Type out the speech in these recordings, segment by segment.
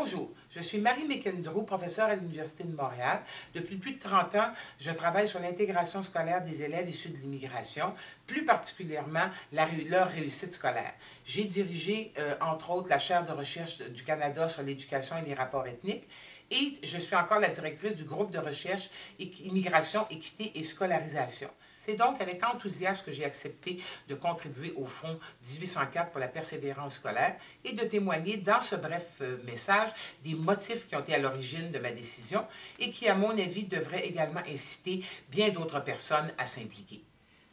Bonjour, je suis Marie McKendrew, professeure à l'Université de Montréal. Depuis plus de 30 ans, je travaille sur l'intégration scolaire des élèves issus de l'immigration, plus particulièrement leur réussite scolaire. J'ai dirigé, entre autres, la chaire de recherche du Canada sur l'éducation et les rapports ethniques, et je suis encore la directrice du groupe de recherche Immigration, équité et scolarisation. C'est donc avec enthousiasme que j'ai accepté de contribuer au Fonds 1804 pour la persévérance scolaire et de témoigner dans ce bref message des motifs qui ont été à l'origine de ma décision et qui, à mon avis, devraient également inciter bien d'autres personnes à s'impliquer.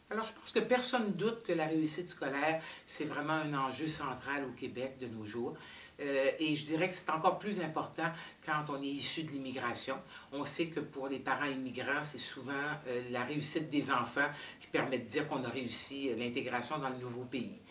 Alors, je pense que personne ne doute que la réussite scolaire, c'est vraiment un enjeu central au Québec de nos jours. Et je dirais que c'est encore plus important quand on est issu de l'immigration. On sait que pour les parents immigrants, c'est souvent la réussite des enfants qui permet de dire qu'on a réussi l'intégration dans le nouveau pays.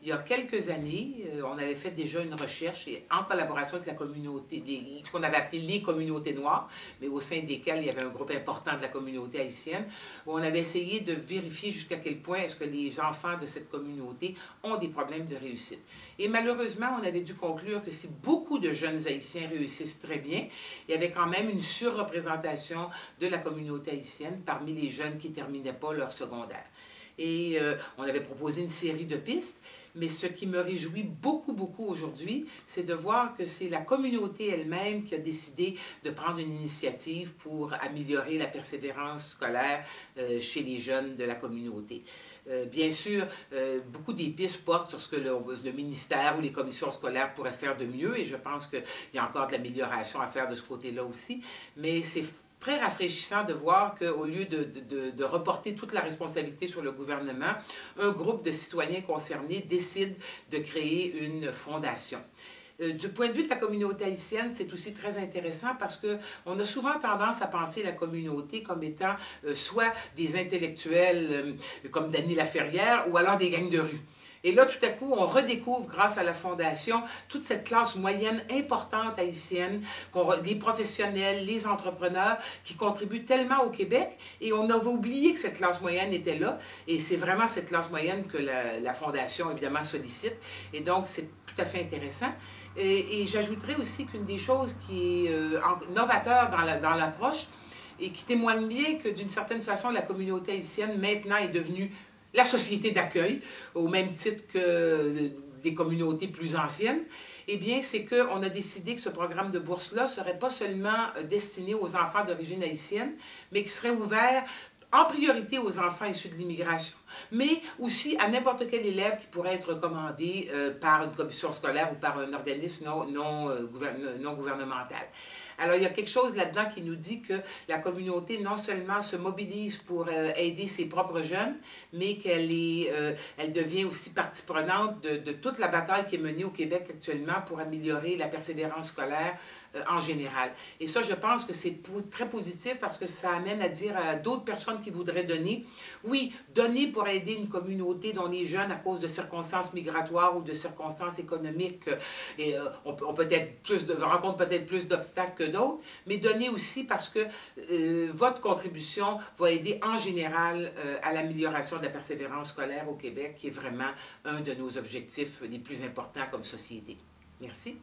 Il y a quelques années, on avait fait déjà une recherche en collaboration avec la communauté, ce qu'on avait appelé les communautés noires, mais au sein desquelles il y avait un groupe important de la communauté haïtienne, où on avait essayé de vérifier jusqu'à quel point est-ce que les enfants de cette communauté ont des problèmes de réussite. Et malheureusement, on avait dû conclure que si beaucoup de jeunes Haïtiens réussissent très bien, il y avait quand même une surreprésentation de la communauté haïtienne parmi les jeunes qui ne terminaient pas leur secondaire. Et on avait proposé une série de pistes, mais ce qui me réjouit beaucoup aujourd'hui, c'est de voir que c'est la communauté elle-même qui a décidé de prendre une initiative pour améliorer la persévérance scolaire chez les jeunes de la communauté. Bien sûr, beaucoup des pistes portent sur ce que le ministère ou les commissions scolaires pourraient faire de mieux, et je pense qu'il y a encore de l'amélioration à faire de ce côté-là aussi, mais c'est très rafraîchissant de voir qu'au lieu de reporter toute la responsabilité sur le gouvernement, un groupe de citoyens concernés décide de créer une fondation. Du point de vue de la communauté haïtienne, c'est aussi très intéressant parce qu'on a souvent tendance à penser la communauté comme étant soit des intellectuels comme Dany Laferrière ou alors des gangs de rue. Et là, tout à coup, on redécouvre, grâce à la Fondation, toute cette classe moyenne importante haïtienne, les professionnels, les entrepreneurs, qui contribuent tellement au Québec. Et on avait oublié que cette classe moyenne était là. Et c'est vraiment cette classe moyenne que la Fondation, évidemment, sollicite. Et donc, c'est tout à fait intéressant. Et j'ajouterais aussi qu'une des choses qui est novateur dans l'approche et qui témoigne bien que, d'une certaine façon, la communauté haïtienne, maintenant, est devenue la société d'accueil, au même titre que des communautés plus anciennes, eh bien, c'est qu'on a décidé que ce programme de bourse-là ne serait pas seulement destiné aux enfants d'origine haïtienne, mais qui serait ouvert en priorité aux enfants issus de l'immigration, mais aussi à n'importe quel élève qui pourrait être recommandé par une commission scolaire ou par un organisme non gouvernemental. Alors, il y a quelque chose là-dedans qui nous dit que la communauté non seulement se mobilise pour aider ses propres jeunes, mais elle devient aussi partie prenante de toute la bataille qui est menée au Québec actuellement pour améliorer la persévérance scolaire en général. Et ça, je pense que c'est très positif parce que ça amène à dire à d'autres personnes qui voudraient donner, oui, donner pour aider une communauté dont les jeunes, à cause de circonstances migratoires ou de circonstances économiques, rencontrent peut-être plus d'obstacles que d'autres, mais donner aussi parce que votre contribution va aider en général à l'amélioration de la persévérance scolaire au Québec, qui est vraiment un de nos objectifs les plus importants comme société. Merci.